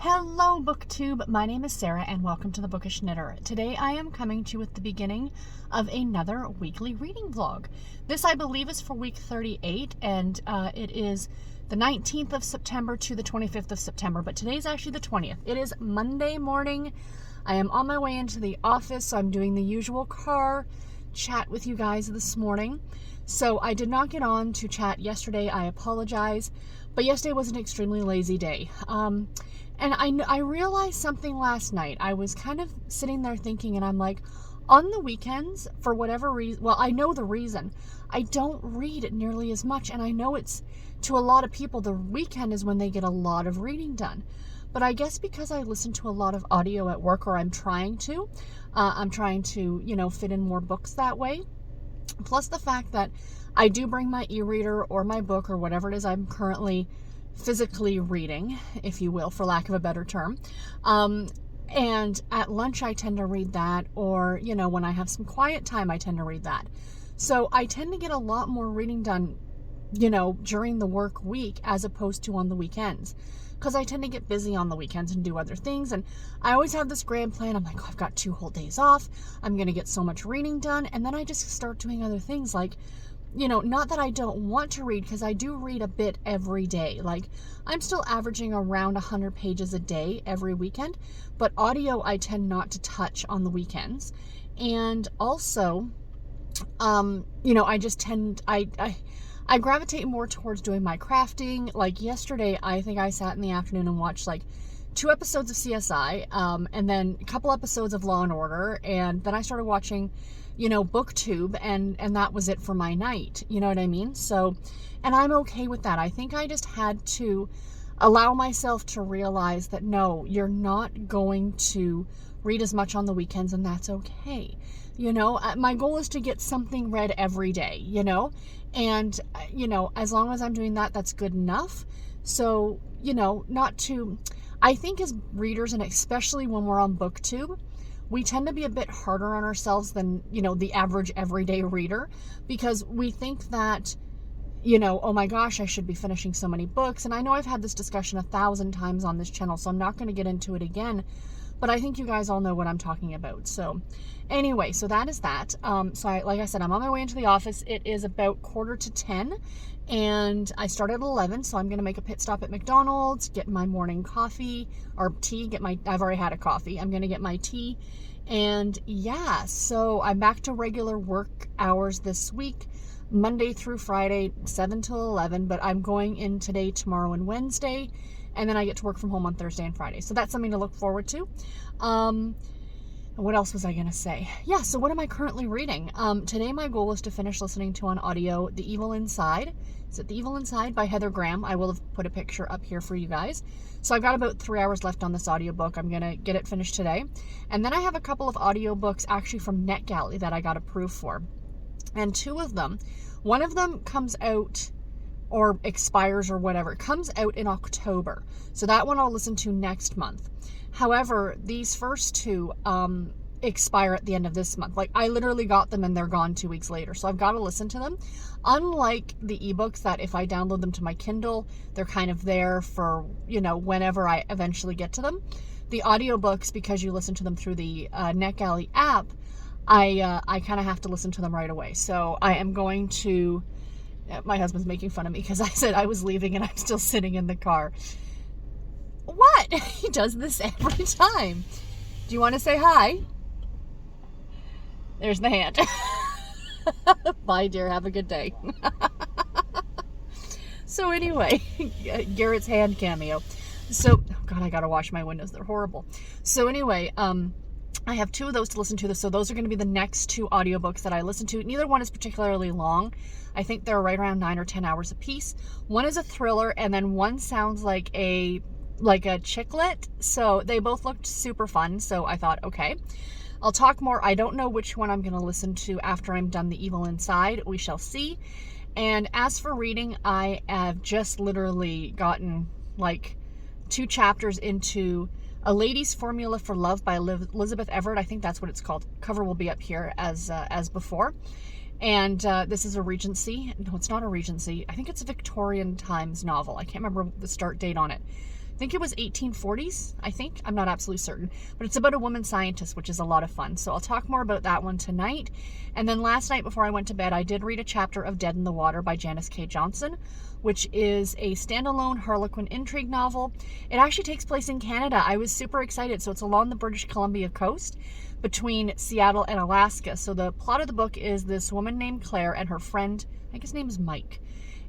Hello BookTube, my name is Sarah and welcome to the Bookish Knitter. Today I am coming to you with the beginning of another weekly reading vlog. This I believe is for week 38 and it is the 19th of September to the 25th of September, but today's actually the 20th. It is Monday morning. I am on my way into the office, so I'm doing the usual car chat with you guys this morning. So I did not get on to chat yesterday, I apologize, but yesterday was an extremely lazy day. And I realized something last night. I was kind of sitting there thinking, and I'm like, on the weekends, for whatever reason, well, I know the reason, I don't read nearly as much, and I know it's, to a lot of people, the weekend is when they get a lot of reading done. But I guess because I listen to a lot of audio at work, or I'm trying to, fit in more books that way. Plus the fact that I do bring my e-reader or my book or whatever it is I'm currently physically reading, if you will, for lack of a better term. And at lunch I tend to read that, or, when I have some quiet time, I tend to read that. So I tend to get a lot more reading done, during the work week as opposed to on the weekends. Because I tend to get busy on the weekends and do other things. And I always have this grand plan. I'm like, I've got 2 whole days off. I'm going to get so much reading done. And then I just start doing other things like, not that I don't want to read, because I do read a bit every day. Like, I'm still averaging around 100 pages a day every weekend, but audio I tend not to touch on the weekends. And also, I just tend, I gravitate more towards doing my crafting. Like yesterday, I think I sat in the afternoon and watched like 2 episodes of CSI, and then a couple episodes of Law and Order, and then I started watching BookTube, and that was it for my night. You know what I mean? So, and I'm okay with that. I think I just had to allow myself to realize that no, you're not going to read as much on the weekends, and that's okay. My goal is to get something read every day, and, as long as I'm doing that, that's good enough. So, I think as readers, and especially when we're on BookTube, we tend to be a bit harder on ourselves than, the average everyday reader, because we think that, oh my gosh, I should be finishing so many books. And I know I've had this discussion 1,000 times on this channel, so I'm not going to get into it again, but I think you guys all know what I'm talking about. So anyway, so that is that. Like I said, I'm on my way into the office. It is about 9:45, and I start at 11, so I'm going to make a pit stop at McDonald's, get my morning coffee, or tea, I've already had a coffee. I'm going to get my tea, and yeah, so I'm back to regular work hours this week, Monday through Friday, 7 till 11, but I'm going in today, tomorrow, and Wednesday, and then I get to work from home on Thursday and Friday, so that's something to look forward to. What else was I going to say? Yeah, so what am I currently reading? Today my goal is to finish listening to on audio The Evil Inside. Is it The Evil Inside by Heather Graham? I will have put a picture up here for you guys. So I've got about 3 hours left on this audiobook. I'm going to get it finished today. And then I have a couple of audiobooks actually from NetGalley that I got approved for. And 2 of them, one of them comes out or expires or whatever. It comes out in October. So that one I'll listen to next month. However, these first 2 expire at the end of this month. Like, I literally got them and they're gone 2 weeks later. So I've got to listen to them. Unlike the ebooks that if I download them to my Kindle, they're kind of there for, whenever I eventually get to them. The audiobooks, because you listen to them through the NetGalley app, I kind of have to listen to them right away. So I am going to, my husband's making fun of me because I said I was leaving and I'm still sitting in the car. What? He does this every time. Do you want to say hi? There's the hand. Bye, dear. Have a good day. So anyway, Garrett's hand cameo. So, oh God, I got to wash my windows. They're horrible. So anyway, I have 2 of those to listen to. So those are going to be the next 2 audiobooks that I listen to. Neither one is particularly long. I think they're right around 9 or 10 hours a piece. One is a thriller, and then one sounds like a chick lit. So they both looked super fun. So I thought, okay, I'll talk more. I don't know which one I'm going to listen to after I'm done The Evil Inside. We shall see. And as for reading, I have just literally gotten like 2 chapters into A Lady's Formula for Love by Elizabeth Everett. I think that's what it's called. Cover will be up here as before. And this is a Regency. No, it's not a Regency. I think it's a Victorian Times novel. I can't remember the start date on it. think it was 1840s, I think. I'm not absolutely certain. But it's about a woman scientist, which is a lot of fun. So I'll talk more about that one tonight. And then last night before I went to bed, I did read a chapter of Dead in the Water by Janice K. Johnson, which is a standalone Harlequin intrigue novel. It actually takes place in Canada. I was super excited. So it's along the British Columbia coast between Seattle and Alaska. So the plot of the book is this woman named Claire and her friend, I think his name is Mike.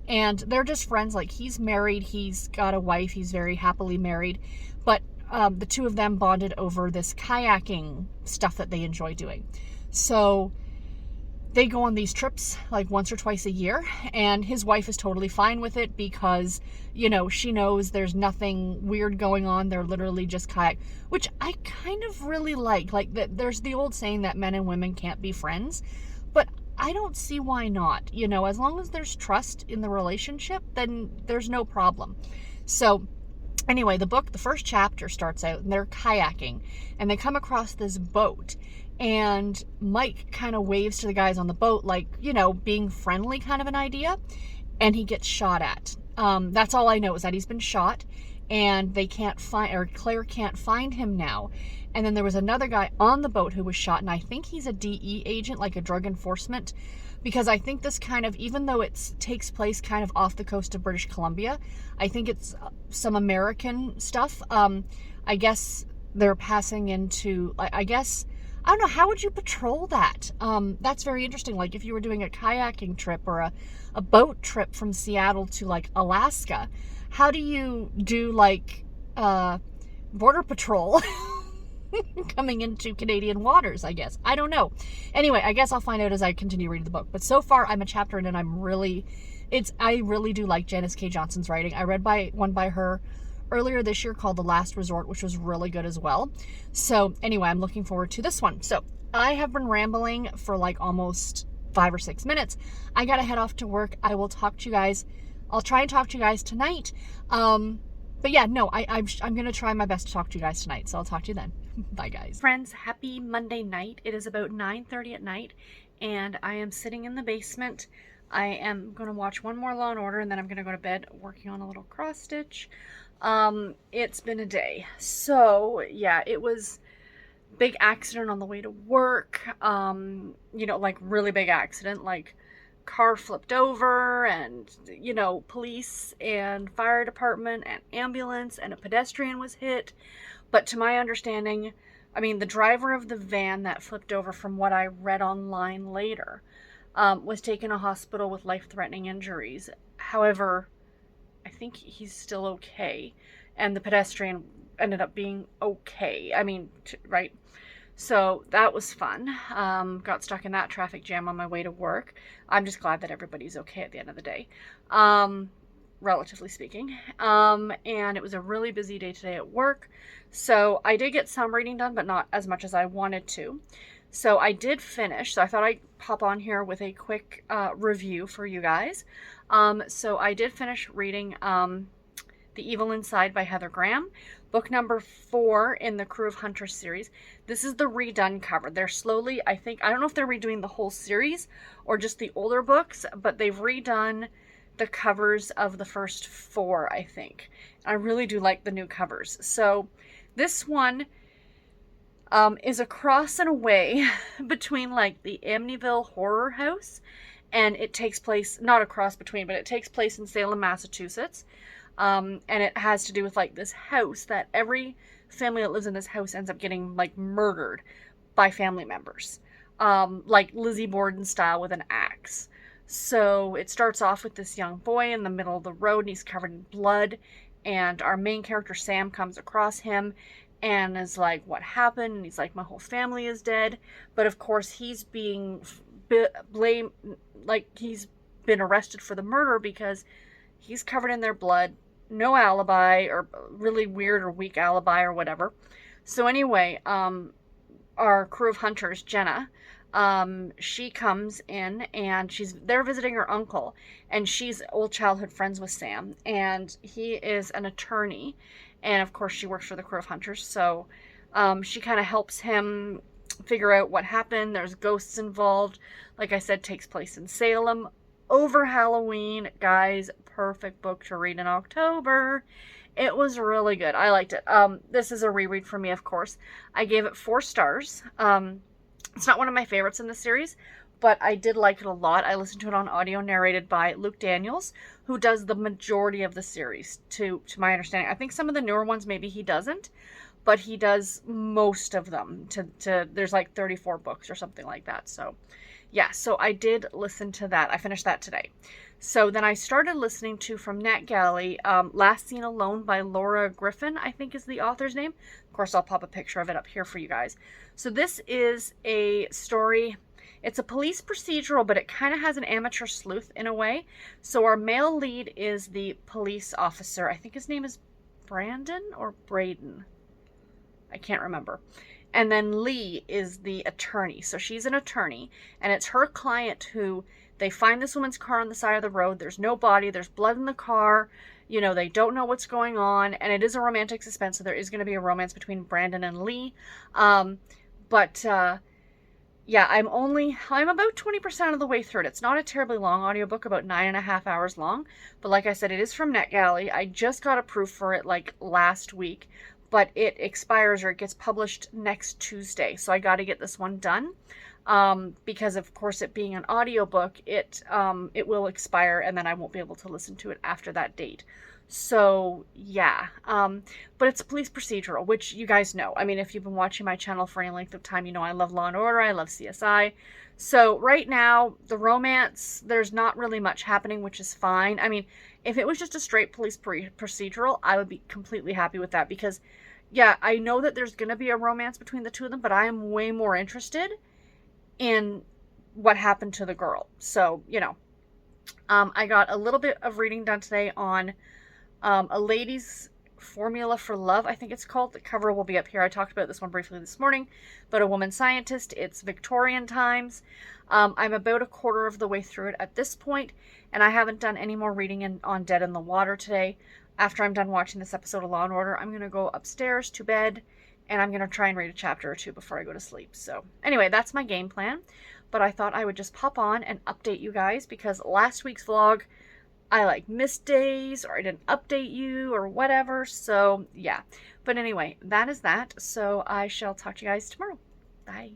And they're just friends. Like, he's married, he's got a wife, he's very happily married. But the two of them bonded over this kayaking stuff that they enjoy doing. So they go on these trips like once or twice a year. And his wife is totally fine with it because, you know, she knows there's nothing weird going on. They're literally just kayak, which I kind of really like. Like, there's the old saying that men and women can't be friends. But I don't see why not. You know, as long as there's trust in the relationship, then there's no problem. So anyway, the book, the first chapter starts out and they're kayaking and they come across this boat, and Mike kind of waves to the guys on the boat, like, you know, being friendly kind of an idea, and he gets shot at. That's all I know, is that he's been shot and they can't find, or Claire can't find him now. And then there was another guy on the boat who was shot, and I think he's a DE agent, like a drug enforcement, because I think this kind of, even though it takes place kind of off the coast of British Columbia, I think it's some American stuff. I guess they're passing into, I guess, I don't know, how would you patrol that? That's very interesting. Like, if you were doing a kayaking trip or a boat trip from Seattle to, like, Alaska, how do you do, like, border patrol coming into Canadian waters, I guess? I don't know. Anyway, I guess I'll find out as I continue reading the book. But so far, I'm a chapter in, and I really do like Janice K. Johnson's writing. I read one by her earlier this year called The Last Resort, which was really good as well. So anyway, I'm looking forward to this one. So I have been rambling for like almost 5 or 6 minutes. I gotta head off to work. I will talk to you guys. I'll try and talk to you guys tonight. But yeah, no, I'm gonna try my best to talk to you guys tonight. So I'll talk to you then. Bye, guys. Friends, happy Monday night. It is about 9:30 at night, and I am sitting in the basement. I am gonna watch one more Law & Order, and then I'm gonna go to bed working on a little cross stitch. It's been a day. So yeah, it was big accident on the way to work. You know, like really big accident, like car flipped over, and, you know, police and fire department and ambulance, and a pedestrian was hit. But to my understanding, I mean, the driver of the van that flipped over, from what I read online later, was taken to hospital with life-threatening injuries. However, I think he's still okay, and the pedestrian ended up being okay. I mean, right? So that was fun. Got stuck in that traffic jam on my way to work. I'm just glad that everybody's okay at the end of the day, relatively speaking. And it was a really busy day today at work. So I did get some reading done, but not as much as I wanted to. So I did finish. So I thought I'd pop on here with a quick review for you guys. So I did finish reading The Evil Inside by Heather Graham, book number 4 in the Crew of Hunters series. This is the redone cover. They're slowly, I don't know if they're redoing the whole series or just the older books, but they've redone the covers of the first 4, I think. I really do like the new covers. So this one is a cross and away between like the Amityville Horror House, and it takes place, not a cross between, but it takes place in Salem, Massachusetts. And it has to do with like this house that every family that lives in this house ends up getting like murdered by family members, like Lizzie Borden style with an axe. So it starts off with this young boy in the middle of the road, and he's covered in blood, and our main character Sam comes across him and is like, what happened? And he's like, my whole family is dead. But of course he's being blamed, like he's been arrested for the murder because he's covered in their blood, no alibi, or really weird or weak alibi or whatever. So anyway, our crew of hunters, Jenna, she comes in and they're visiting her uncle, and she's old childhood friends with Sam, and he is an attorney, and of course she works for the crew of hunters. So she kind of helps him figure out what happened. There's ghosts involved. Like I said, takes place in Salem over Halloween. Guys, perfect book to read in October. It was really good. I liked it. This is a reread for me, of course. I gave it 4 stars. It's not one of my favorites in the series, but I did like it a lot. I listened to it on audio narrated by Luke Daniels, who does the majority of the series, to my understanding. I think some of the newer ones maybe he doesn't, but he does most of them. There's like 34 books or something like that. So yeah, so I did listen to that. I finished that today. So then I started listening to, from NetGalley, Last Seen Alone by Laura Griffin, I think is the author's name. Of course, I'll pop a picture of it up here for you guys. So this is a story. It's a police procedural, but it kind of has an amateur sleuth in a way. So our male lead is the police officer. I think his name is Brandon or Braden. I can't remember. And then Lee is the attorney. So she's an attorney, and it's her client who, they find this woman's car on the side of the road. There's no body. There's blood in the car. You know, they don't know what's going on. And it is a romantic suspense, so there is going to be a romance between Brandon and Lee. Yeah, I'm about 20% of the way through it. It's not a terribly long audiobook, about 9.5 hours long. But like I said, it is from NetGalley. I just got approved for it like last week, but it expires, or it gets published next Tuesday. So I got to get this one done. Because of course it being an audiobook, it will expire, and then I won't be able to listen to it after that date. So yeah, but it's a police procedural, which you guys know. I mean, if you've been watching my channel for any length of time, you know I love Law and Order, I love CSI. So right now, the romance, there's not really much happening, which is fine. I mean, if it was just a straight police procedural, I would be completely happy with that, because yeah, I know that there's going to be a romance between the two of them, but I am way more interested in what happened to the girl. So, you know, I got a little bit of reading done today on A Lady's Formula for Love, I think it's called. The cover will be up here. I talked about this one briefly this morning, but a woman scientist. It's Victorian times. I'm about a quarter of the way through it at this point, and I haven't done any more reading on Dead in the Water today. After I'm done watching this episode of Law and Order, I'm going to go upstairs to bed, and I'm going to try and read a chapter or two before I go to sleep. So anyway, that's my game plan. But I thought I would just pop on and update you guys, because last week's vlog, I like missed days, or I didn't update you or whatever. So yeah. But anyway, that is that. So I shall talk to you guys tomorrow. Bye.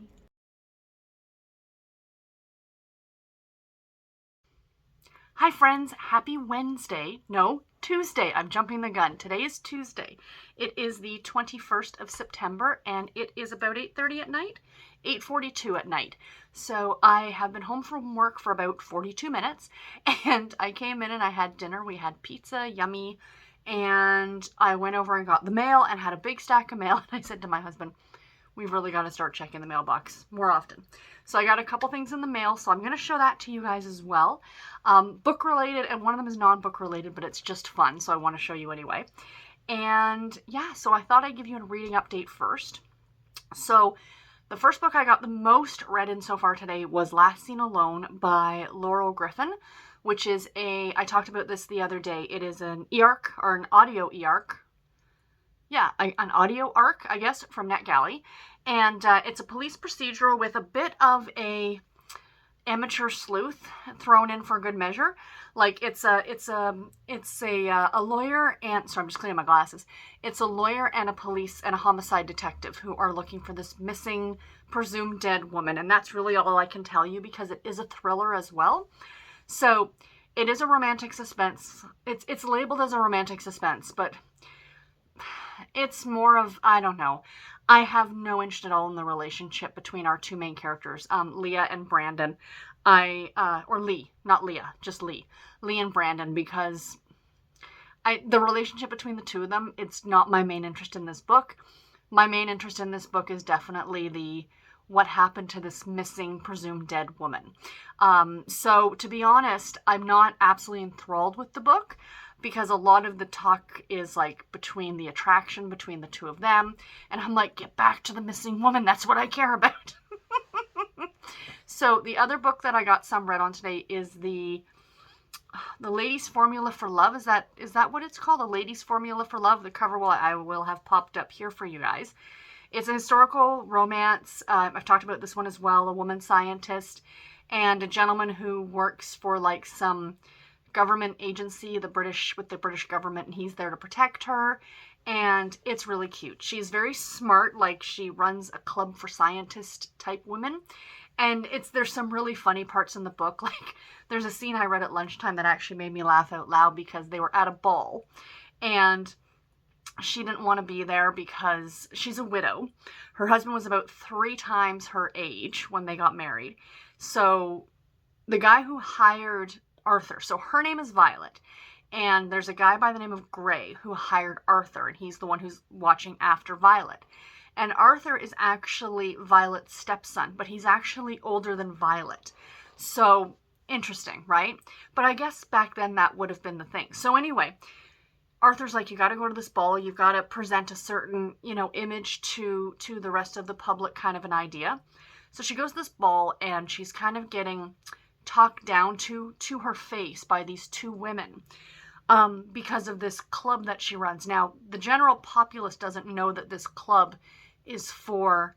Hi friends, happy Wednesday. No, Tuesday. I'm jumping the gun. Today is Tuesday. It is the 21st of September, and it is about 8:30 at night, 8:42 at night. So I have been home from work for about 42 minutes, and I came in and I had dinner. We had pizza, yummy, and I went over and got the mail and had a big stack of mail, and I said to my husband, we've really got to start checking the mailbox more often. So I got a couple things in the mail, so I'm going to show that to you guys as well. Book related, and one of them is non-book related, but it's just fun, so I want to show you anyway. And yeah, so I thought I'd give you a reading update first. So the first book I got the most read in so far today was Last Seen Alone by Laura Griffin, which is I talked about this the other day. It is an e-arc, or an audio e-arc. Yeah, an audio arc, I guess, from NetGalley. And it's a police procedural with a bit of a amateur sleuth thrown in for good measure. Like it's a lawyer and, sorry, I'm just cleaning my glasses. It's a lawyer and a police and a homicide detective who are looking for this missing, presumed dead woman. And that's really all I can tell you, because it is a thriller as well. So it is a romantic suspense. It's labeled as a romantic suspense, but it's more of, I don't know. I have no interest at all in the relationship between our two main characters, Leah and Brandon. Or Lee, not Leah, just Lee. Lee and Brandon, because the relationship between the two of them, it's not my main interest in this book. My main interest in this book is definitely what happened to this missing, presumed dead woman. So to be honest, I'm not absolutely enthralled with the book, because a lot of the talk is like between the attraction between the two of them, and I'm like, get back to the missing woman, that's what I care about. So the other book that I got some read on today is the Lady's Formula for Love. Is that what it's called? The Lady's Formula for Love. The cover I will have popped up here for you guys. It's a historical romance. I've talked about this one as well. A woman scientist and a gentleman who works for like some government agency, with the British government, and he's there to protect her. And it's really cute. She's very smart, like she runs a club for scientist type women. And there's some really funny parts in the book. Like there's a scene I read at lunchtime that actually made me laugh out loud because they were at a ball and she didn't want to be there because she's a widow. Her husband was about 3 times her age when they got married. So the guy who hired Arthur, so her name is Violet, and there's a guy by the name of Gray who hired Arthur, and he's the one who's watching after Violet. And Arthur is actually Violet's stepson, but he's actually older than Violet. So interesting, right? But I guess back then that would have been the thing. So anyway, Arthur's like, you got to go to this ball. You've got to present a certain, image to the rest of the public, kind of an idea. So she goes to this ball and she's kind of getting talked down to her face by these 2 women because of this club that she runs. Now, the general populace doesn't know that this club is for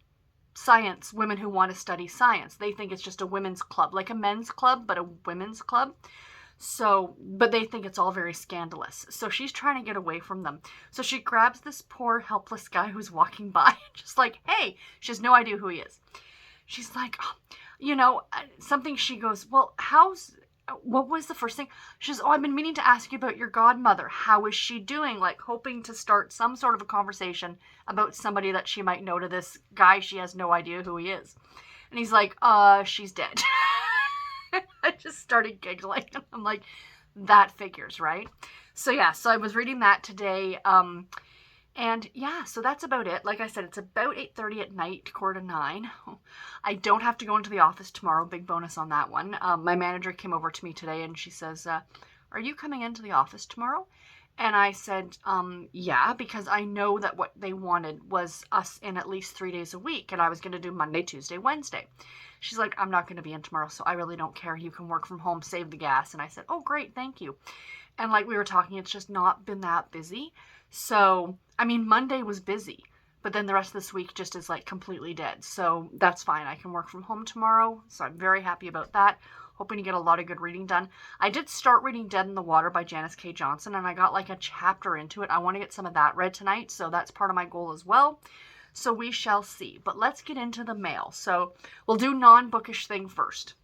science, women who want to study science. They think it's just a women's club, like a men's club, but a women's club. So, but they think it's all very scandalous. So she's trying to get away from them. So she grabs this poor helpless guy who's walking by, just like, hey, she has no idea who he is. She's like, something, she goes, well, what was the first thing? She says, I've been meaning to ask you about your godmother. How is she doing? Like hoping to start some sort of a conversation about somebody that she might know to this guy. She has no idea who he is. And he's like, she's dead. I just started giggling. I'm like, that figures, right? So yeah, so I was reading that today. And yeah, so that's about it. Like I said, it's about 8:30 at night, 8:45. I don't have to go into the office tomorrow. Big bonus on that one. My manager came over to me today and she says, are you coming into the office tomorrow? And I said, yeah, because I know that what they wanted was us in at least 3 days a week. And I was going to do Monday, Tuesday, Wednesday. She's like, I'm not going to be in tomorrow, so I really don't care. You can work from home, save the gas. And I said, oh, great, thank you. And like we were talking, it's just not been that busy. So, I mean, Monday was busy, but then the rest of this week just is like completely dead. So that's fine. I can work from home tomorrow. So I'm very happy about that. Hoping to get a lot of good reading done. I did start reading Dead in the Water by Janice K. Johnson, and I got like a chapter into it. I want to get some of that read tonight, so that's part of my goal as well. So we shall see. But let's get into the mail. So we'll do non-bookish thing first.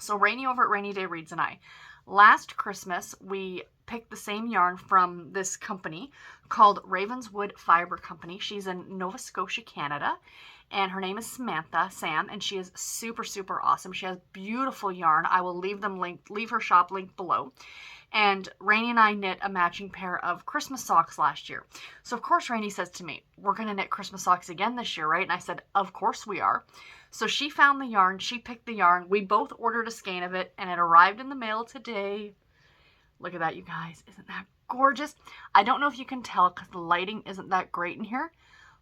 So Rainey over at Rainy Day Reads and I. Last Christmas, we picked the same yarn from this company called Ravenswood Fiber Company. She's in Nova Scotia, Canada. And her name is Sam, and she is super, super awesome. She has beautiful yarn. I will leave her shop linked below. And Rainey and I knit a matching pair of Christmas socks last year. So of course Rainey says to me, we're going to knit Christmas socks again this year, right? And I said, of course we are. So she found the yarn, she picked the yarn. We both ordered a skein of it, and it arrived in the mail today. Look at that, you guys. Isn't that gorgeous? I don't know if you can tell because the lighting isn't that great in here.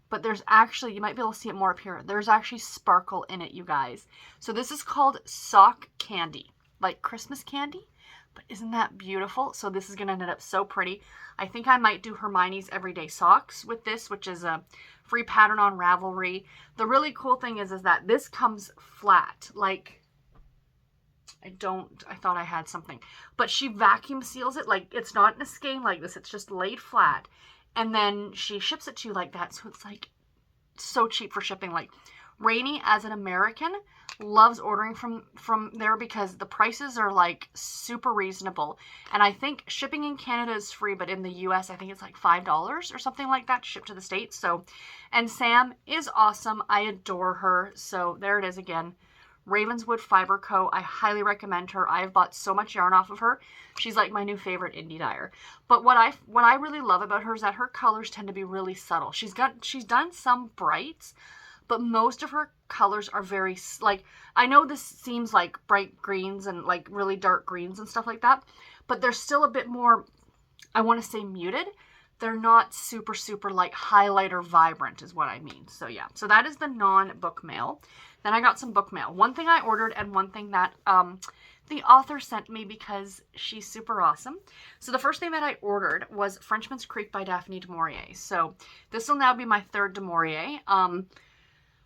But there's actually, you might be able to see it more up here. There's actually sparkle in it, you guys. So this is called sock candy, like Christmas candy. But isn't that beautiful? So this is going to knit up so pretty. I think I might do Hermione's Everyday Socks with this, which is a free pattern on Ravelry. The really cool thing is that this comes flat. Like, I thought I had something. But she vacuum seals it. Like, it's not in a skein like this. It's just laid flat. And then she ships it to you like that. So it's like so cheap for shipping. Like Rainey, as an American, loves ordering from there because the prices are like super reasonable. And I think shipping in Canada is free, but in the US, I think it's like $5 or something like that to ship to the States. So, and Sam is awesome. I adore her. So there it is again. Ravenswood Fiber Co. I highly recommend her. I've bought so much yarn off of her. She's like my new favorite indie dyer. But what I really love about her is that her colors tend to be really subtle. She's done some brights, but most of her colors are very, like, I know this seems like bright greens and like really dark greens and stuff like that, but they're still a bit more, I want to say, muted. They're not super, super like highlighter vibrant is what I mean. So yeah, so that is the non-book mail. Then I got some book mail. One thing I ordered and one thing that the author sent me because she's super awesome. So the first thing that I ordered was Frenchman's Creek by Daphne du Maurier. So this will now be my third du Maurier.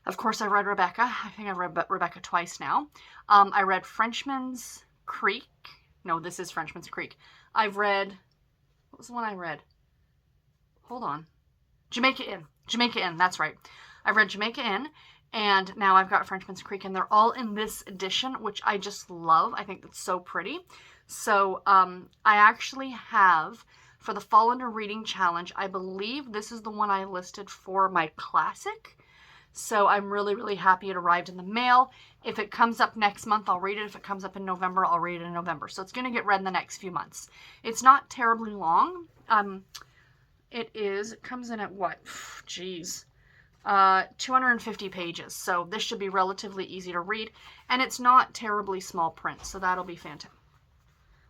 Of course, I read Rebecca. I think I've read Rebecca twice now. I read Frenchman's Creek No, this is Frenchman's Creek. I've read, what was the one I read? Hold on. Jamaica Inn. Jamaica Inn, that's right. I've read Jamaica Inn, and now I've got Frenchman's Creek, and they're all in this edition, which I just love. I think it's so pretty. So I actually have, for the Fall Under Reading Challenge, I believe this is the one I listed for my classic. So I'm really, really happy it arrived in the mail. If it comes up next month, I'll read it. If it comes up in November, I'll read it in November. So it's going to get read in the next few months. It's not terribly long. It comes in at what? Geez. 250 pages. So this should be relatively easy to read. And it's not terribly small print. So that'll be fantastic.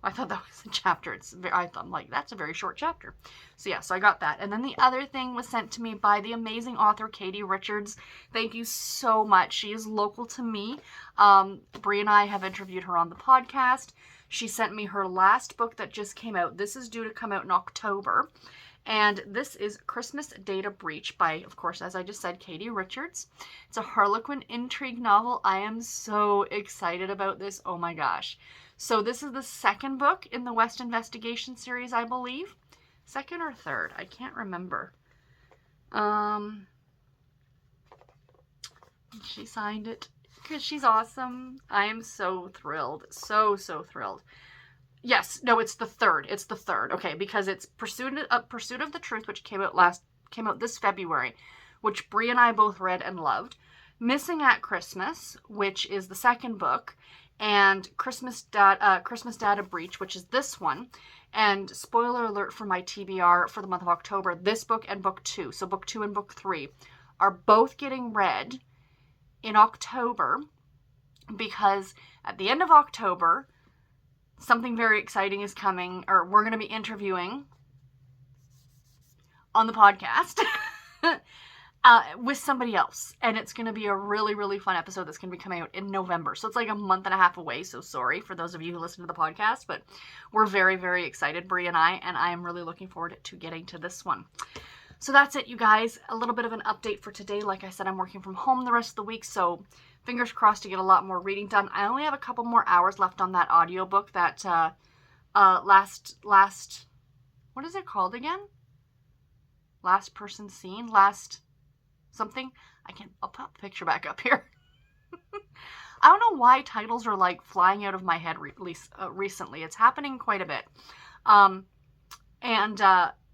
I thought that was a chapter. I'm like, that's a very short chapter. So yeah, so I got that. And then the other thing was sent to me by the amazing author, Katie Richards. Thank you so much. She is local to me. Brie and I have interviewed her on the podcast. She sent me her last book that just came out. This is due to come out in October. And this is Christmas Data Breach by, of course, as I just said, Katie Richards. It's a Harlequin intrigue novel. I am so excited about this. Oh my gosh. So this is the second book in the West Investigation series, I believe. Second or third? I can't remember. She signed it because she's awesome. I am so thrilled. So thrilled. Yes, no, it's the third. It's the third. Okay, because it's Pursuit of the Truth, which came out this February, which Brie and I both read and loved. Missing at Christmas, which is the second book, and Christmas Data Breach, which is this one. And spoiler alert for my TBR for the month of October, this book and book 2, so book 2 and book 3, are both getting read in October because at the end of October, something very exciting is coming, or we're going to be interviewing on the podcast with somebody else. And it's going to be a really, really fun episode that's going to be coming out in November. So it's like a month and a half away. So sorry for those of you who listen to the podcast, but we're very, very excited, Brie and I am really looking forward to getting to this one. So that's it, you guys. A little bit of an update for today. Like I said, I'm working from home the rest of the week, so fingers crossed to get a lot more reading done. I only have a couple more hours left on that audiobook that last what is it called again? Last Person Seen? Last something? I'll pop the picture back up here. I don't know why titles are like flying out of my head recently. It's happening quite a bit.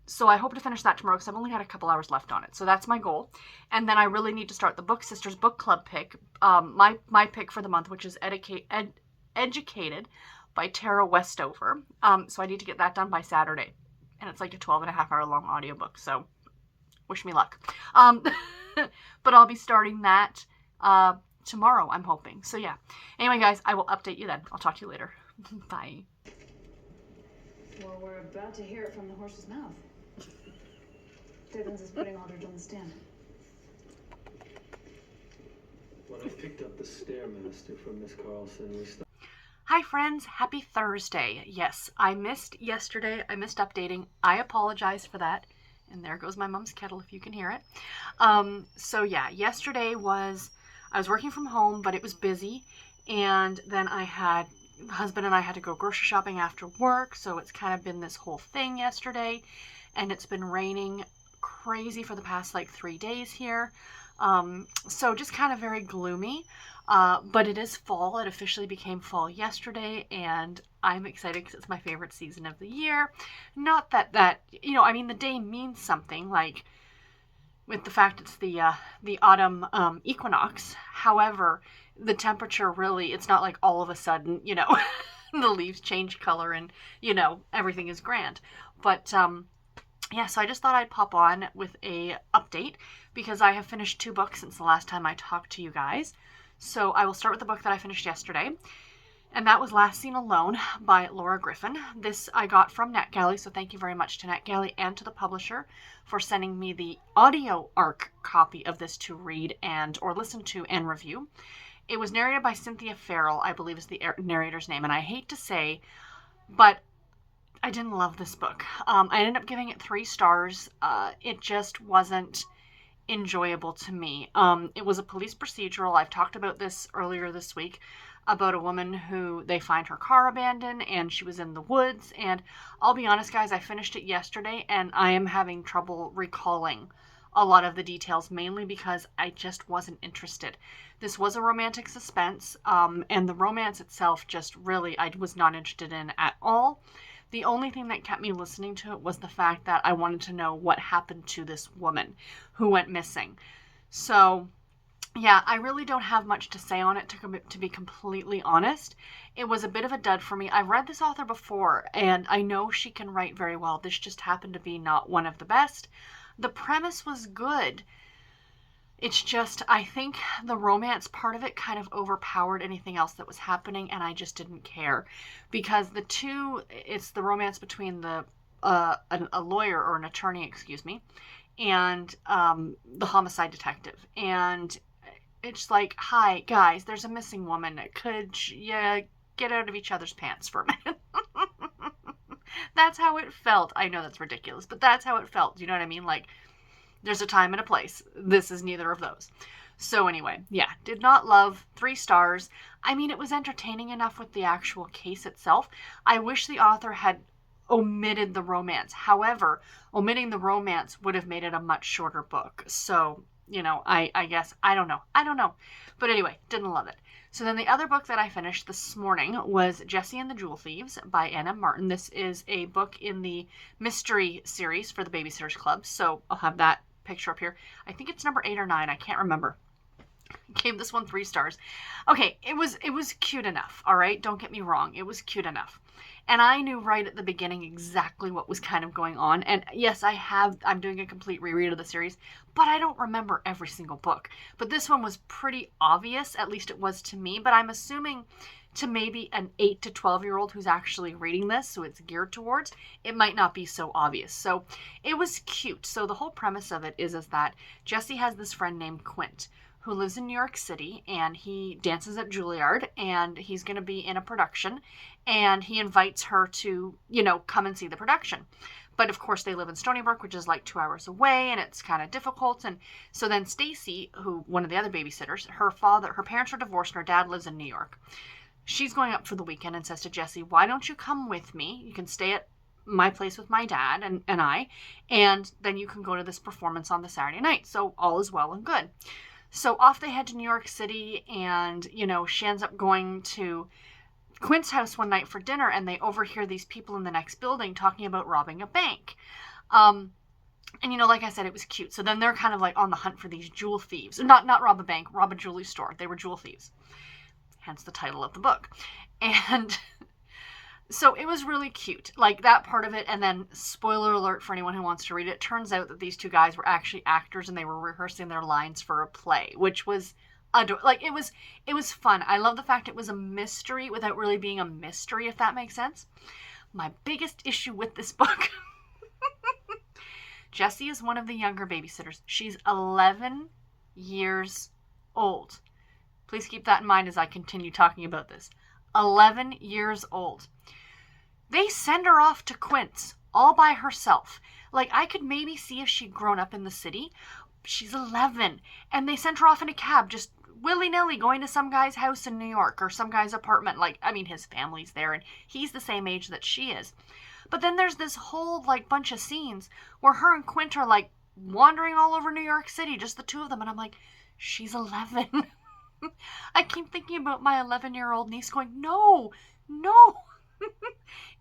So I hope to finish that tomorrow because I've only got a couple hours left on it. So that's my goal. And then I really need to start the Book Sisters Book Club pick. My pick for the month, which is Educated by Tara Westover. So I need to get that done by Saturday. And it's like a 12.5 hour long audiobook. So wish me luck. But I'll be starting that tomorrow, I'm hoping. So yeah. Anyway, guys, I will update you then. I'll talk to you later. Bye. Well, we're about to hear it from the horse's mouth. Dickens is putting Aldridge on the stand. When I picked up the Stairmaster from Miss Carlson, we stopped. Hi friends, happy Thursday. Yes, I missed yesterday. I missed updating. I apologize for that. And there goes my mom's kettle if you can hear it. So yeah, yesterday I was working from home, but it was busy. And then the husband and I had to go grocery shopping after work. So it's kind of been this whole thing yesterday. And it's been raining crazy for the past like 3 days here. So just kind of very gloomy. But it is fall. It officially became fall yesterday, and I'm excited because it's my favorite season of the year. Not that the day means something, like with the fact it's the autumn equinox. However, the temperature really, it's not like all of a sudden, the leaves change color and, everything is grand. But, yeah, so I just thought I'd pop on with a update because I have finished 2 books since the last time I talked to you guys. So I will start with the book that I finished yesterday, and that was Last Seen Alone by Laura Griffin. This I got from NetGalley, so thank you very much to NetGalley and to the publisher for sending me the audio ARC copy of this to read or listen to and review. It was narrated by Cynthia Farrell, I believe is the narrator's name, and I hate to say, but I didn't love this book. I ended up giving it 3 stars. It just wasn't enjoyable to me. It was a police procedural. I've talked about this earlier this week. about a woman who they find her car abandoned and she was in the woods. And I'll be honest, guys, I finished it yesterday and I am having trouble recalling a lot of the details, mainly because I just wasn't interested. This was a romantic suspense, and the romance itself just really, I was not interested in at all. The only thing that kept me listening to it was the fact that I wanted to know what happened to this woman who went missing. So, yeah, I really don't have much to say on it, to be completely honest. It was a bit of a dud for me. I've read this author before, and I know she can write very well. This just happened to be not one of the best. The premise was good. It's just, I think the romance part of it kind of overpowered anything else that was happening, and I just didn't care. Because it's the romance between a lawyer, or an attorney, excuse me, and the homicide detective. And it's like, hi, guys, there's a missing woman. Could you get out of each other's pants for a minute? That's how it felt. I know that's ridiculous, but that's how it felt. Do you know what I mean? Like, there's a time and a place. This is neither of those. So anyway, yeah, did not love. 3 stars. I mean, it was entertaining enough with the actual case itself. I wish the author had omitted the romance. However, omitting the romance would have made it a much shorter book. So, you know, I guess, I don't know. But anyway, didn't love it. So then the other book that I finished this morning was Jessi and the Jewel Thieves by Anna Martin. This is a book in the mystery series for the Babysitters Club. So I'll have that picture up here. I think it's number 8 or 9. I can't remember. Gave this one 3 stars. Okay, it was cute enough. All right, don't get me wrong. It was cute enough. And I knew right at the beginning exactly what was kind of going on. And yes, I'm doing a complete reread of the series, but I don't remember every single book. But this one was pretty obvious, at least it was to me. But I'm assuming to maybe an 8 to 12-year-old who's actually reading this, so it's geared towards, it might not be so obvious. So it was cute. So the whole premise of it is that Jessi has this friend named Quint, who lives in New York City, and he dances at Juilliard, and he's going to be in a production, and he invites her to, you know, come and see the production. But of course they live in Stony Brook, which is like 2 hours away, and it's kind of difficult. And so then Stacy, who, one of the other babysitters, her parents are divorced and her dad lives in New York. She's going up for the weekend and says to Jessi, why don't you come with me? You can stay at my place with my dad and I, and then you can go to this performance on the Saturday night. So all is well and good. So off they head to New York City, and, you know, she ends up going to Quint's house one night for dinner, and they overhear these people in the next building talking about robbing a bank. And, you know, like I said, it was cute. So then they're kind of like on the hunt for these jewel thieves. Not rob a bank, rob a jewelry store. They were jewel thieves. Hence the title of the book. And so it was really cute, like that part of it. And then, spoiler alert for anyone who wants to read it, turns out that these 2 guys were actually actors, and they were rehearsing their lines for a play, which was like, it was fun. I love the fact it was a mystery without really being a mystery, if that makes sense. My biggest issue with this book, Jessi is one of the younger babysitters. She's 11 years old. Please keep that in mind as I continue talking about this. 11 years old. They send her off to Quint's all by herself. Like, I could maybe see if she'd grown up in the city. She's 11. And they sent her off in a cab, just willy-nilly, going to some guy's house in New York, or some guy's apartment. Like, I mean, his family's there, and he's the same age that she is. But then there's this whole, like, bunch of scenes where her and Quint are, like, wandering all over New York City, just the 2 of them. And I'm like, she's 11. I keep thinking about my 11-year-old niece going, no.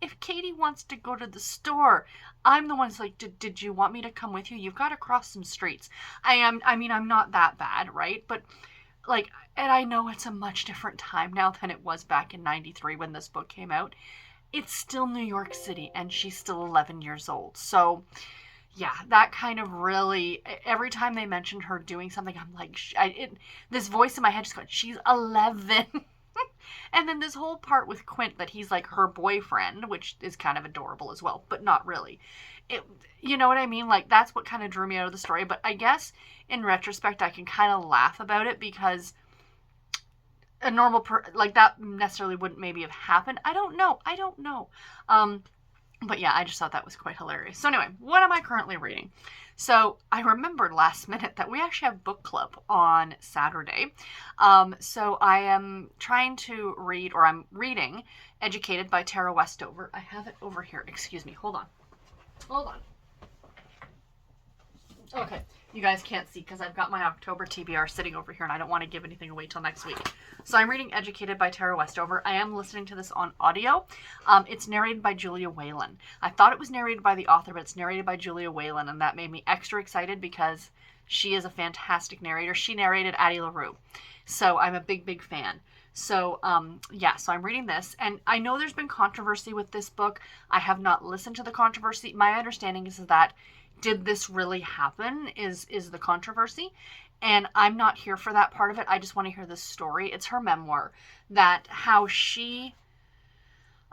If Katie wants to go to the store, I'm the one who's like, did you want me to come with you? You've got to cross some streets. I'm not that bad, right? But, like, and I know it's a much different time now than it was back in 93 when this book came out. It's still New York City, and she's still 11 years old. So, yeah, that kind of really, every time they mentioned her doing something, I'm like, this voice in my head just going, she's 11. And then this whole part with Quint that he's like her boyfriend, which is kind of adorable as well, but not really. You know what I mean? Like, that's what kind of drew me out of the story. But I guess in retrospect, I can kind of laugh about it, because a normal like that necessarily wouldn't maybe have happened. I don't know. But yeah, I just thought that was quite hilarious. So anyway, what am I currently reading? So I remembered last minute that we actually have book club on Saturday. So I am trying to read, or I'm reading Educated by Tara Westover. I have it over here. Excuse me. Hold on. Okay, you guys can't see because I've got my October TBR sitting over here and I don't want to give anything away till next week. So I'm reading Educated by Tara Westover. I am listening to this on audio. It's narrated by Julia Whalen. I thought it was narrated by the author, but it's narrated by Julia Whalen, and that made me extra excited because she is a fantastic narrator. She narrated Addie LaRue. So I'm a big fan. So, yeah, so I'm reading this, and I know there's been controversy with this book. I have not listened to the controversy. My understanding is that did this really happen is the controversy, and I'm not here for that part of it. I just want to hear the story. It's her memoir, that how she,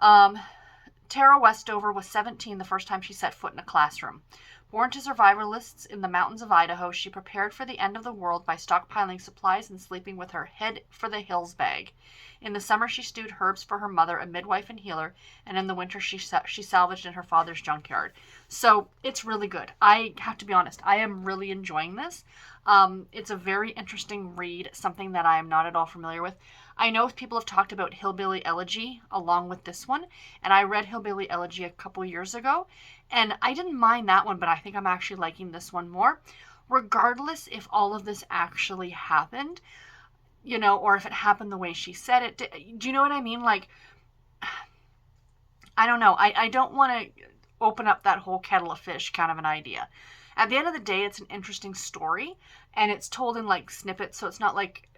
Tara Westover was 17 the first time she set foot in a classroom. Born to survivalists in the mountains of Idaho, she prepared for the end of the world by stockpiling supplies and sleeping with her head for the hills bag. In the summer, she stewed herbs for her mother, a midwife and healer, and in the winter, she salvaged in her father's junkyard. So it's really good. I have to be honest, I am really enjoying this. It's a very interesting read, something that I am not at all familiar with. I know people have talked about Hillbilly Elegy along with this one, and I read Hillbilly Elegy a couple years ago, and I didn't mind that one, but I think I'm actually liking this one more. Regardless if all of this actually happened, you know, or if it happened the way she said it. Do you know what I mean? Like, I don't know. I don't want to open up that whole kettle of fish kind of an idea. At the end of the day, it's an interesting story, and it's told in like snippets, so it's not like,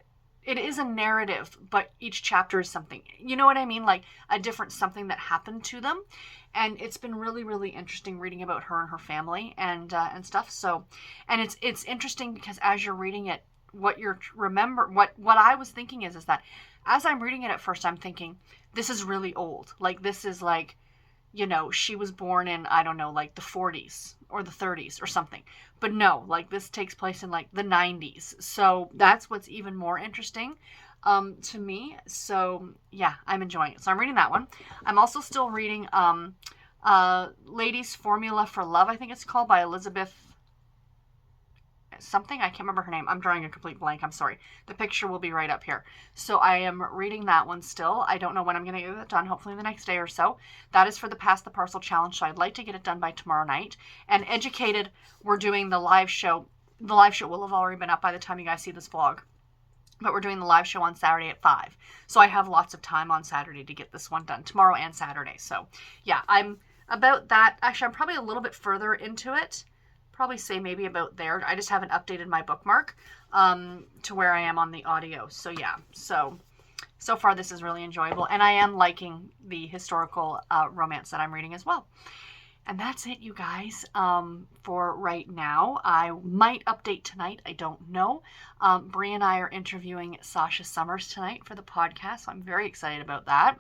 it is a narrative, but each chapter is something, you know what I mean? Like a different something that happened to them. And it's been really interesting reading about her and her family and stuff. So, and it's interesting because as you're reading it, what I was thinking is that as I'm reading it at first, I'm thinking, this is really old. Like, this is like, you know, she was born in, I don't know, like the 40s or the 30s or something. But no, like this takes place in like the 90s. So that's what's even more interesting to me. So yeah, I'm enjoying it. So I'm reading that one. I'm also still reading Lady's Formula for Love, I think it's called, by Elizabeth something. I can't remember her name. I'm drawing a complete blank. I'm sorry. The picture will be right up here. So I am reading that one still. I don't know when I'm going to get it done. Hopefully the next day or so. That is for the Pass the Parcel Challenge. So I'd like to get it done by tomorrow night. And Educated, we're doing the live show. The live show will have already been up by the time you guys see this vlog. But we're doing the live show on Saturday at 5. So I have lots of time on Saturday to get this one done. Tomorrow and Saturday. So yeah, I'm about that. Actually, I'm probably a little bit further into it. Probably say maybe about there. I just haven't updated my bookmark to where I am on the audio. So yeah, so far this is really enjoyable, and I am liking the historical romance that I'm reading as well. And that's it, you guys, for right now. I might update tonight. I don't know. Bree and I are interviewing Sasha Summers tonight for the podcast, so I'm very excited about that.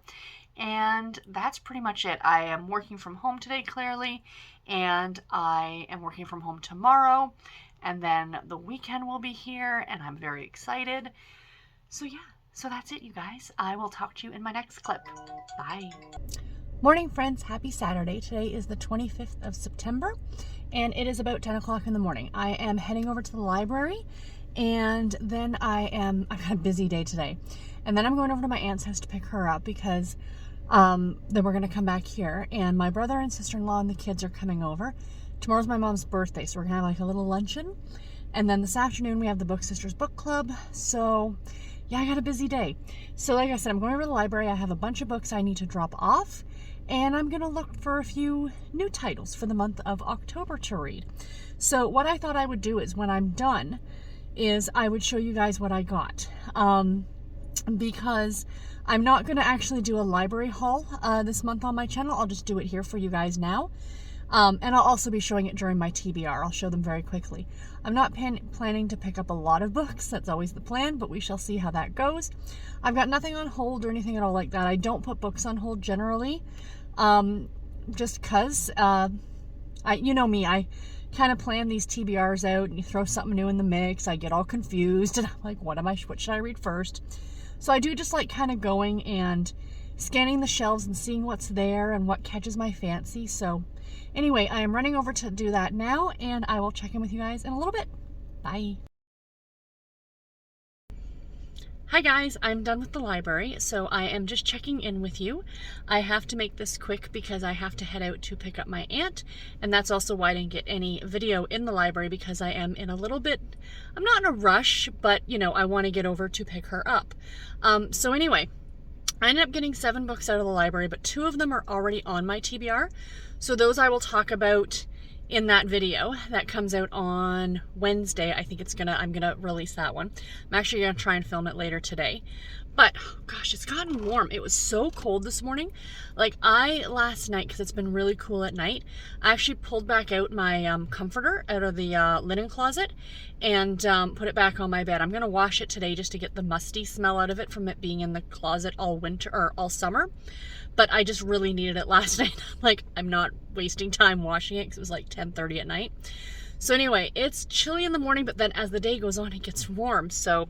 And that's pretty much it. I am working from home today, clearly, and I am working from home tomorrow, and then the weekend will be here, and I'm very excited. So yeah, so that's it, you guys. I will talk to you in my next clip. Bye. Morning, friends. Happy Saturday. Today is the 25th of September, and it is about 10 o'clock in the morning. I am heading over to the library, and then I've got a busy day today. And then I'm going over to my aunt's house to pick her up because then we're going to come back here, and my brother and sister-in-law and the kids are coming over. Tomorrow's my mom's birthday, so we're going to have like a little luncheon. And then this afternoon we have the Book Sisters Book Club. So yeah, I got a busy day. So like I said, I'm going over to the library. I have a bunch of books I need to drop off, and I'm going to look for a few new titles for the month of October to read. So what I thought I would do is when I'm done is I would show you guys what I got. Because I'm not going to actually do a library haul this month on my channel. I'll just do it here for you guys now. And I'll also be showing it during my TBR. I'll show them very quickly. I'm not planning to pick up a lot of books. That's always the plan, but we shall see how that goes. I've got nothing on hold or anything at all like that. I don't put books on hold generally, just because, you know me, I kind of plan these TBRs out, and you throw something new in the mix. I get all confused, and I'm like, what should I read first? So I do just like kind of going and scanning the shelves and seeing what's there and what catches my fancy. So anyway, I am running over to do that now, and I will check in with you guys in a little bit. Bye. Hi guys, I'm done with the library, so I am just checking in with you. I have to make this quick because I have to head out to pick up my aunt, and that's also why I didn't get any video in the library, because I am in a little bit, I'm not in a rush, but you know, I want to get over to pick her up. So anyway, I ended up getting 7 books out of the library, but 2 of them are already on my TBR, so those I will talk about in that video that comes out on Wednesday. I think I'm gonna release that one. I'm actually gonna try and film it later today. But oh gosh, it's gotten warm. It was so cold this morning. Like last night, because it's been really cool at night, I actually pulled back out my comforter out of the linen closet and put it back on my bed. I'm gonna wash it today just to get the musty smell out of it from it being in the closet all winter or all summer. But I just really needed it last night. Like, I'm not wasting time washing it because it was like 10:30 at night. So anyway, it's chilly in the morning, but then as the day goes on, it gets warm. So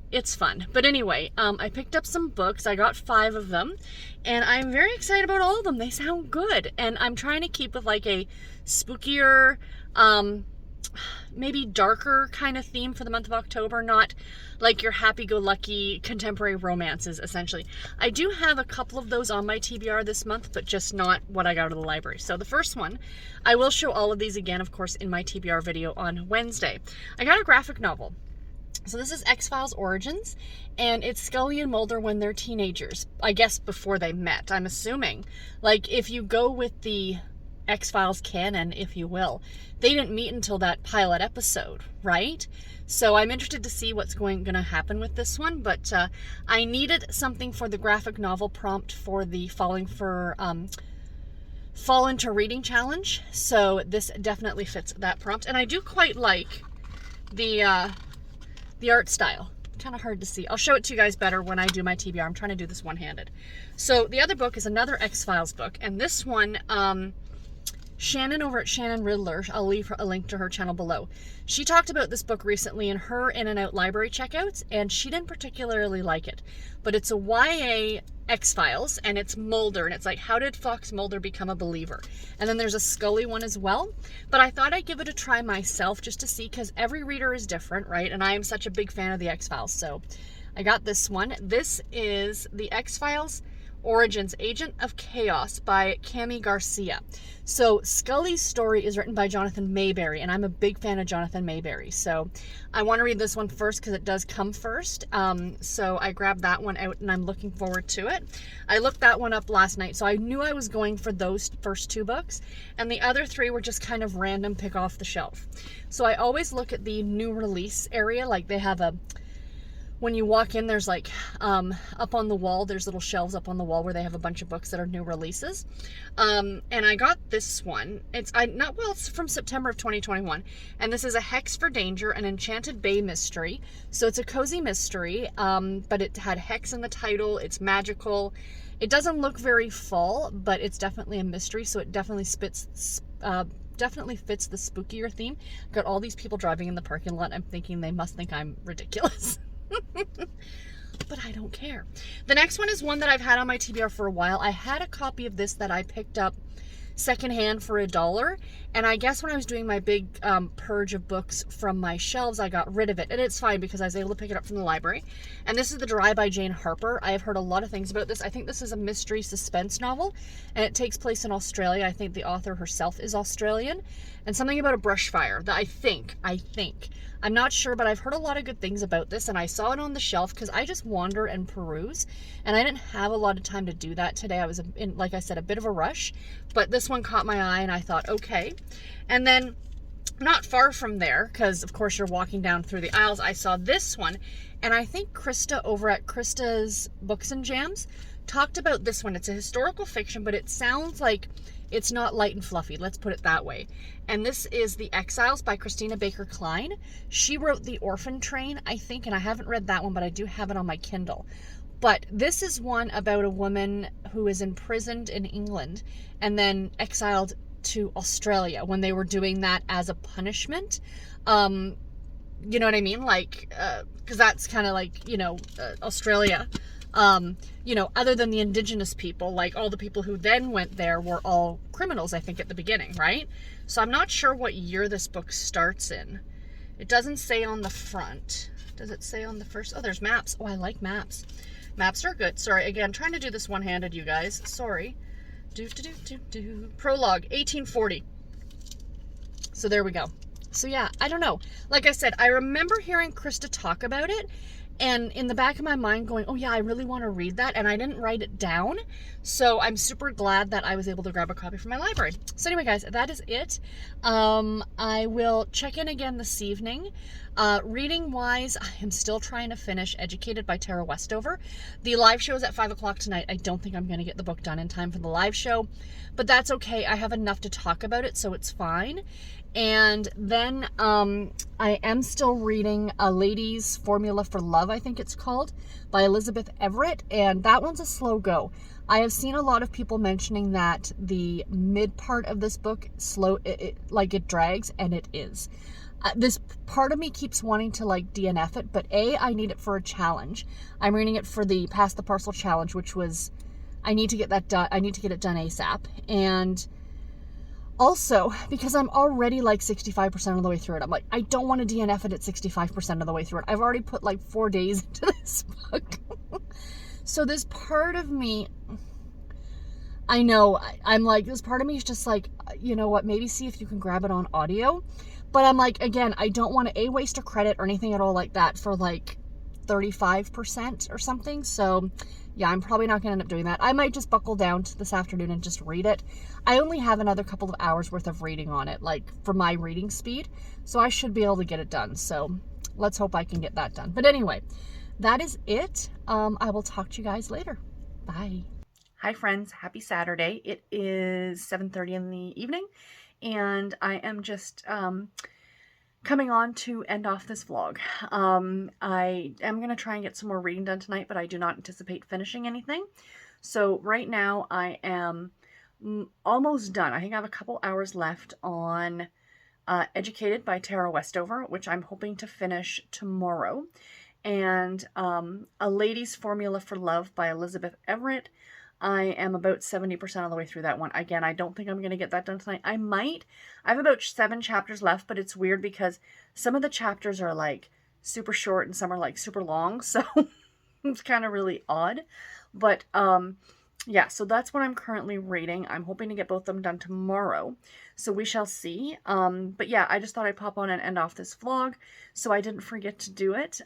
it's fun. But anyway, I picked up some books. I got 5 of them, and I'm very excited about all of them. They sound good. And I'm trying to keep with like a spookier, maybe darker kind of theme for the month of October, not like your happy-go-lucky contemporary romances, essentially. I do have a couple of those on my TBR this month, but just not what I got out of the library. So the first one, I will show all of these again, of course, in my TBR video on Wednesday. I got a graphic novel. So this is X-Files Origins, and it's Scully and Mulder when they're teenagers. I guess before they met, I'm assuming. Like, if you go with the X-Files canon, if you will, they didn't meet until that pilot episode, right? So I'm interested to see what's going to happen with this one, but I needed something for the graphic novel prompt for the Fall Into Reading challenge, so this definitely fits that prompt. And I do quite like the art style. Kind of hard to see. I'll show it to you guys better when I do my TBR. I'm trying to do this one-handed. So the other book is another X-Files book, and this one, Shannon over at Shannon Riddler, I'll leave a link to her channel below. She talked about this book recently in her In and Out library checkouts, and she didn't particularly like it. But it's a YA X-Files, and it's Mulder, and it's like, how did Fox Mulder become a believer? And then there's a Scully one as well. But I thought I'd give it a try myself just to see, because every reader is different, right? And I am such a big fan of the X-Files, so I got this one. This is the X-Files Origins, Agent of Chaos by Cami Garcia. So Scully's story is written by Jonathan Mayberry, and I'm a big fan of Jonathan Mayberry. So I want to read this one first because it does come first. So I grabbed that one out, and I'm looking forward to it. I looked that one up last night, so I knew I was going for those first 2 books, and the other 3 were just kind of random pick off the shelf. So I always look at the new release area. Like, they have when you walk in, there's like, up on the wall, there's little shelves up on the wall where they have a bunch of books that are new releases. And I got this one. It's from September of 2021. And this is A Hex for Danger, an Enchanted Bay mystery. So it's a cozy mystery, but it had hex in the title. It's magical. It doesn't look very fall, but it's definitely a mystery. So it definitely fits the spookier theme. Got all these people driving in the parking lot. I'm thinking they must think I'm ridiculous. But I don't care. The next one is one that I've had on my TBR for a while. I had a copy of this that I picked up secondhand for $1, and I guess when I was doing my big purge of books from my shelves, I got rid of it, and it's fine because I was able to pick it up from the library. And this is The Dry by Jane Harper. I have heard a lot of things about this. I think this is a mystery suspense novel, and it takes place in Australia. I think the author herself is Australian, and something about a brush fire that I think, I'm not sure, but I've heard a lot of good things about this, and I saw it on the shelf because I just wander and peruse, and I didn't have a lot of time to do that today. I was in, like I said, a bit of a rush, but this one caught my eye, and I thought, okay. And then not far from there, because of course you're walking down through the aisles, I saw this one, and I think Krista over at Krista's Books and Jams talked about this one. It's a historical fiction, but it sounds like it's not light and fluffy, let's put it that way. And this is The Exiles by Christina Baker Klein. She wrote The Orphan Train, I think, and I haven't read that one, but I do have it on my Kindle. But this is one about a woman who is imprisoned in England and then exiled to Australia when they were doing that as a punishment. You know what I mean? Like, because that's kind of like, Australia. You know, other than the indigenous people, like all the people who then went there were all criminals, I think, at the beginning, right? So I'm not sure what year this book starts in. It doesn't say on the front. Does it say on the first? Oh, there's maps. Oh, I like maps. Maps are good. Sorry, again, trying to do this one-handed, you guys. Sorry. Prologue, 1840. So there we go. So yeah, I don't know. Like I said, I remember hearing Krista talk about it, and in the back of my mind going, oh yeah, I really want to read that, and I didn't write it down. So I'm super glad that I was able to grab a copy from my library. So anyway, guys, that is it. I will check in again this evening. Reading wise, I am still trying to finish Educated by Tara Westover. The live show is at 5 o'clock tonight. I don't think I'm going to get the book done in time for the live show, but that's okay. I have enough to talk about it, so it's fine. And then I am still reading A Lady's Formula for Love, I think it's called, by Elizabeth Everett, and that one's a slow go. I have seen a lot of people mentioning that the mid part of this book it drags, and it is. This part of me keeps wanting to like DNF it, but I need it for a challenge. I'm reading it for the Pass the Parcel challenge, which was, I need to get that done. I need to get it done ASAP. And also, because I'm already like 65% of the way through it, I'm like, I don't want to DNF it at 65% of the way through it. I've already put like 4 days into this book. So this part of me, I know, I'm like, this part of me is just like, you know what, maybe see if you can grab it on audio. But I'm like, again, I don't want to waste a credit or anything at all like that for like 35% or something. So yeah, I'm probably not going to end up doing that. I might just buckle down to this afternoon and just read it. I only have another couple of hours worth of reading on it, like for my reading speed. So I should be able to get it done. So let's hope I can get that done. But anyway, that is it. I will talk to you guys later. Bye. Hi friends, happy Saturday. It is 7:30 in the evening and I am just coming on to end off this vlog. I am going to try and get some more reading done tonight, but I do not anticipate finishing anything. So right now I am almost done. I think I have a couple hours left on Educated by Tara Westover, which I'm hoping to finish tomorrow. And A Lady's Formula for Love by Elizabeth Everett. I am about 70% of the way through that one. Again, I don't think I'm going to get that done tonight. I might. I have about 7 chapters left, but it's weird because some of the chapters are like super short and some are like super long. So it's kind of really odd. But yeah, so that's what I'm currently reading. I'm hoping to get both of them done tomorrow. So we shall see. But yeah, I just thought I'd pop on and end off this vlog so I didn't forget to do it.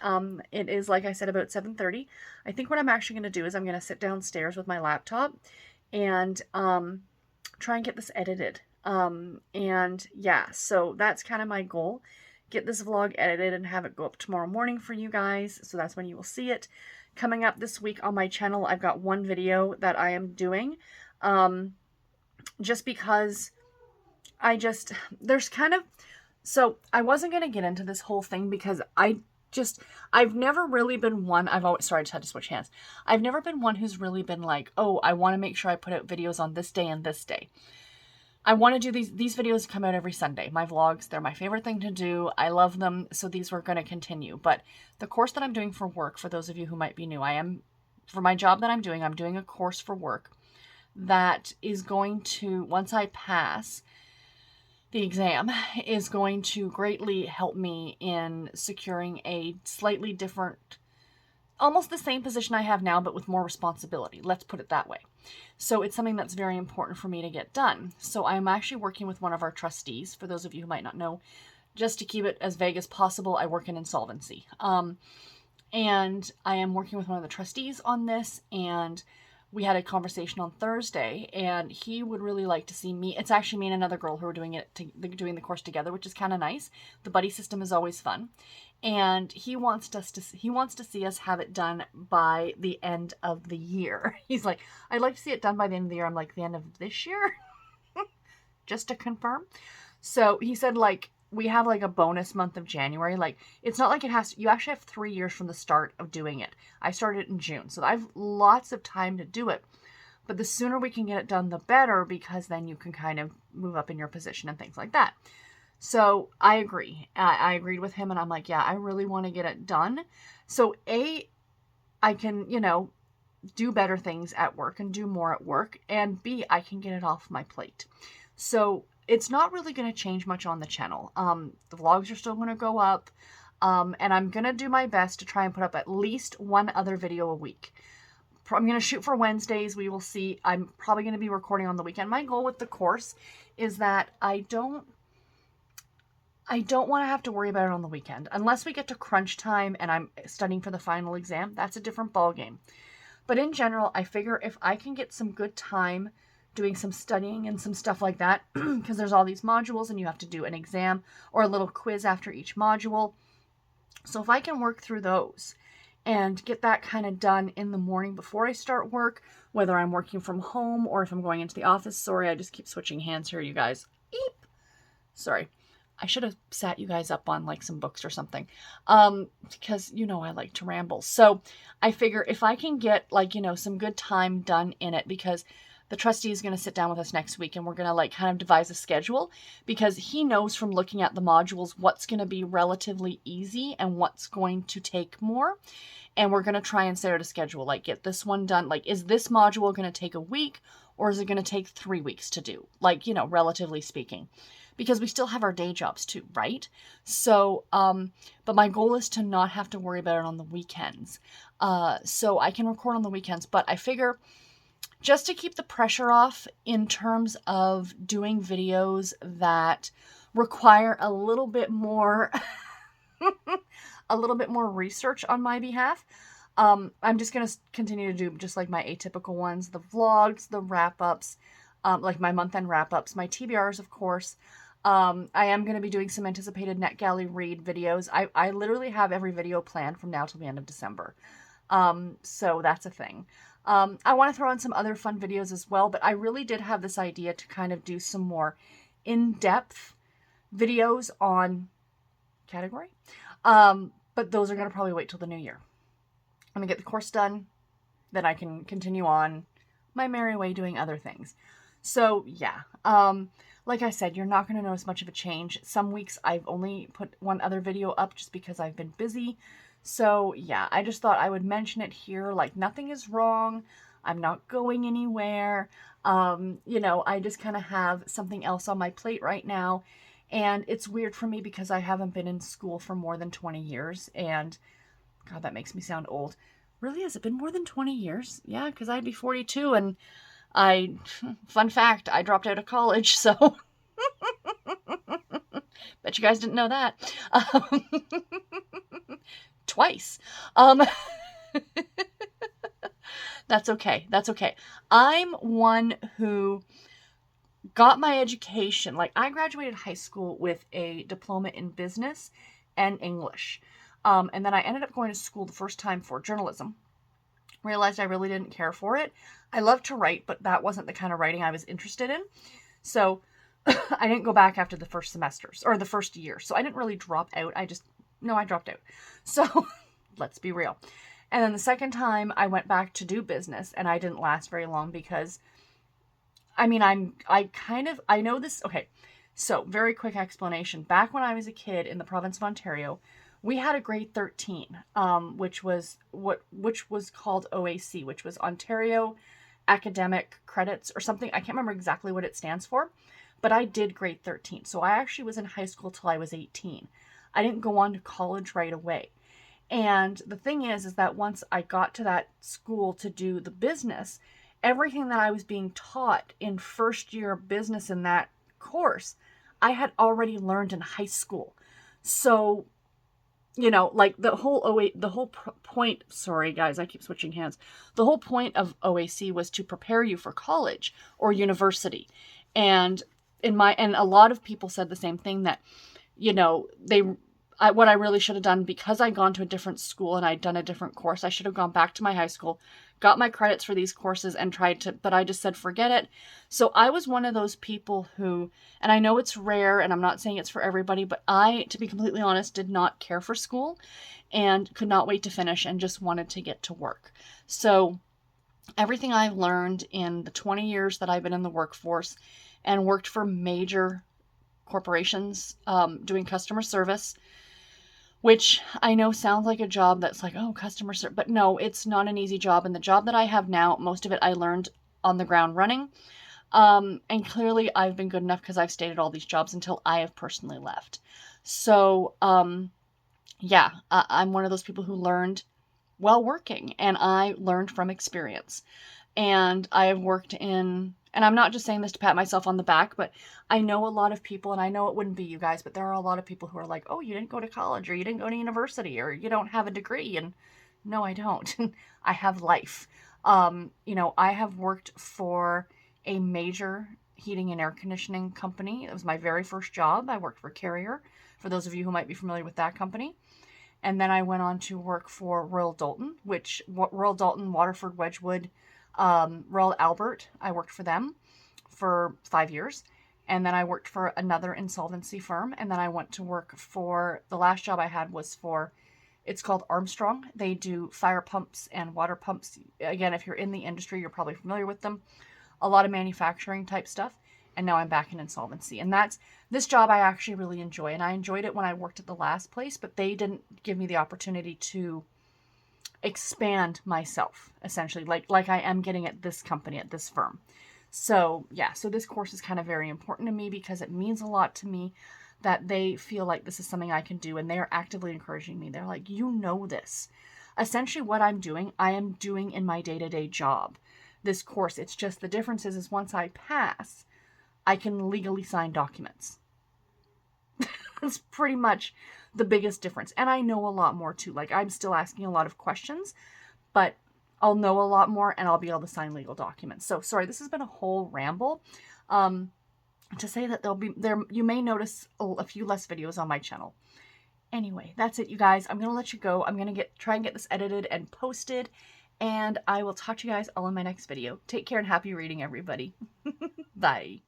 It is, like I said, about 7:30. I think what I'm actually going to do is I'm going to sit downstairs with my laptop and try and get this edited. And yeah, so that's kind of my goal. Get this vlog edited and have it go up tomorrow morning for you guys. So that's when you will see it. Coming up this week on my channel, I've got one video that I am doing. Just because there's kind of, so I wasn't going to get into this whole thing because I've never really been one, sorry, I just had to switch hands. I've never been one who's really been like, oh, I want to make sure I put out videos on this day and this day. I want to do these videos come out every Sunday. My vlogs, they're my favorite thing to do. I love them. So these were going to continue. But the course that I'm doing for work, for those of you who might be new, for my job that I'm doing a course for work that is going to, once I pass the exam, is going to greatly help me in securing a slightly different, almost the same position I have now, but with more responsibility. Let's put it that way. So it's something that's very important for me to get done. So I'm actually working with one of our trustees. For those of you who might not know, just to keep it as vague as possible, I work in insolvency. And I am working with one of the trustees on this, and we had a conversation on Thursday, and he would really like to see me. It's actually me and another girl who are doing the course together, which is kind of nice. The buddy system is always fun. And he wants to see us have it done by the end of the year. He's like, I'd like to see it done by the end of the year. I'm like, the end of this year? Just to confirm. So he said, like, we have like a bonus month of January. Like, it's not like you actually have 3 years from the start of doing it. I started in June, so I have lots of time to do it. But the sooner we can get it done, the better, because then you can kind of move up in your position and things like that. So I agree. I agreed with him, and I'm like, yeah, I really want to get it done. So I can, do better things at work and do more at work, and B, I can get it off my plate. So it's not really going to change much on the channel. The vlogs are still going to go up, and I'm going to do my best to try and put up at least one other video a week. I'm going to shoot for Wednesdays. We will see. I'm probably going to be recording on the weekend. My goal with the course is that I don't want to have to worry about it on the weekend. Unless we get to crunch time and I'm studying for the final exam, that's a different ballgame. But in general, I figure if I can get some good time doing some studying and some stuff like that, because there's all these modules and you have to do an exam or a little quiz after each module. So if I can work through those and get that kind of done in the morning before I start work, whether I'm working from home or if I'm going into the office. Sorry, I just keep switching hands here, you guys. Eep. Sorry. I should have sat you guys up on like some books or something, because you know I like to ramble. So I figure if I can get like, you know, some good time done in it, because the trustee is going to sit down with us next week and we're going to like kind of devise a schedule, because he knows from looking at the modules what's going to be relatively easy and what's going to take more. And we're going to try and set out a schedule, like get this one done. Like, is this module going to take a week or is it going to take 3 weeks to do? Like, you know, relatively speaking. Because we still have our day jobs too, right? So, but my goal is to not have to worry about it on the weekends. So I can record on the weekends, but I figure just to keep the pressure off in terms of doing videos that require a little bit more, a little bit more research on my behalf. I'm just going to continue to do just like my atypical ones, the vlogs, the wrap-ups, like my month-end wrap-ups, my TBRs, of course. I am going to be doing some anticipated NetGalley read videos. I literally have every video planned from now till the end of December. So that's a thing. I want to throw in some other fun videos as well, but I really did have this idea to kind of do some more in-depth videos on category. But those are going to probably wait till the new year. I'm going to get the course done, then I can continue on my merry way doing other things. So yeah, like I said, you're not going to notice much of a change. Some weeks I've only put one other video up just because I've been busy. So yeah, I just thought I would mention it here. Like, nothing is wrong. I'm not going anywhere. You know, I just kind of have something else on my plate right now. And it's weird for me because I haven't been in school for more than 20 years. And God, that makes me sound old. Really? Has it been more than 20 years? Yeah, because I'd be 42 and fun fact, I dropped out of college, so bet you guys didn't know that. Twice. That's okay. That's okay. I'm one who got my education. Like, I graduated high school with a diploma in business and English. And then I ended up going to school the first time for journalism. Realized I really didn't care for it. I love to write, but that wasn't the kind of writing I was interested in. So I didn't go back after the first semesters or the first year. So I didn't really drop out. I dropped out. So let's be real. And then the second time I went back to do business, and I didn't last very long because, I mean, I know this. Okay. So very quick explanation. Back when I was a kid in the province of Ontario, we had a grade 13, which was called OAC, which was Ontario Academic Credits or something. I can't remember exactly what it stands for, but I did grade 13. So I actually was in high school till I was 18. I didn't go on to college right away. And the thing is that once I got to that school to do the business, everything that I was being taught in first year business in that course, I had already learned in high school. So, you know, like the whole point, sorry guys, I keep switching hands. The whole point of OAC was to prepare you for college or university. And a lot of people said the same thing, that, you know, what I really should have done, because I'd gone to a different school and I'd done a different course, I should have gone back to my high school, got my credits for these courses and but I just said, forget it. So I was one of those people who, and I know it's rare and I'm not saying it's for everybody, but I, to be completely honest, did not care for school and could not wait to finish and just wanted to get to work. So everything I've learned in the 20 years that I've been in the workforce and worked for major corporations, doing customer service, which I know sounds like a job that's like, oh, customer service, but no, it's not an easy job. And the job that I have now, most of it I learned on the ground running. And clearly I've been good enough because I've stayed at all these jobs until I have personally left. So, yeah, I'm one of those people who learned while working, and I learned from experience. And I have worked in, and I'm not just saying this to pat myself on the back, but I know a lot of people, and I know it wouldn't be you guys, but there are a lot of people who are like, oh, you didn't go to college, or you didn't go to university, or you don't have a degree. And no, I don't. I have life. I have worked for a major heating and air conditioning company. It was my very first job. I worked for Carrier, for those of you who might be familiar with that company. And then I went on to work for Royal Dalton, Waterford, Wedgwood, Royal Albert. I worked for them for 5 years. And then I worked for another insolvency firm. And then I went to work for, the last job I had was for, it's called Armstrong. They do fire pumps and water pumps. Again, if you're in the industry, you're probably familiar with them. A lot of manufacturing type stuff. And now I'm back in insolvency. And this job I actually really enjoy. And I enjoyed it when I worked at the last place, but they didn't give me the opportunity to expand myself, essentially, like I am getting at this company, at this firm. So yeah, so this course is kind of very important to me because it means a lot to me that they feel like this is something I can do, and they are actively encouraging me. They're like, you know this. Essentially what I'm doing, I am doing in my day-to-day job. This course, it's just the difference is once I pass, I can legally sign documents. That's pretty much the biggest difference. And I know a lot more too. Like, I'm still asking a lot of questions, but I'll know a lot more and I'll be able to sign legal documents. So sorry, this has been a whole ramble. To say that you may notice a few less videos on my channel. Anyway, that's it, you guys. I'm going to let you go. I'm going to try and get this edited and posted, and I will talk to you guys all in my next video. Take care and happy reading, everybody. Bye.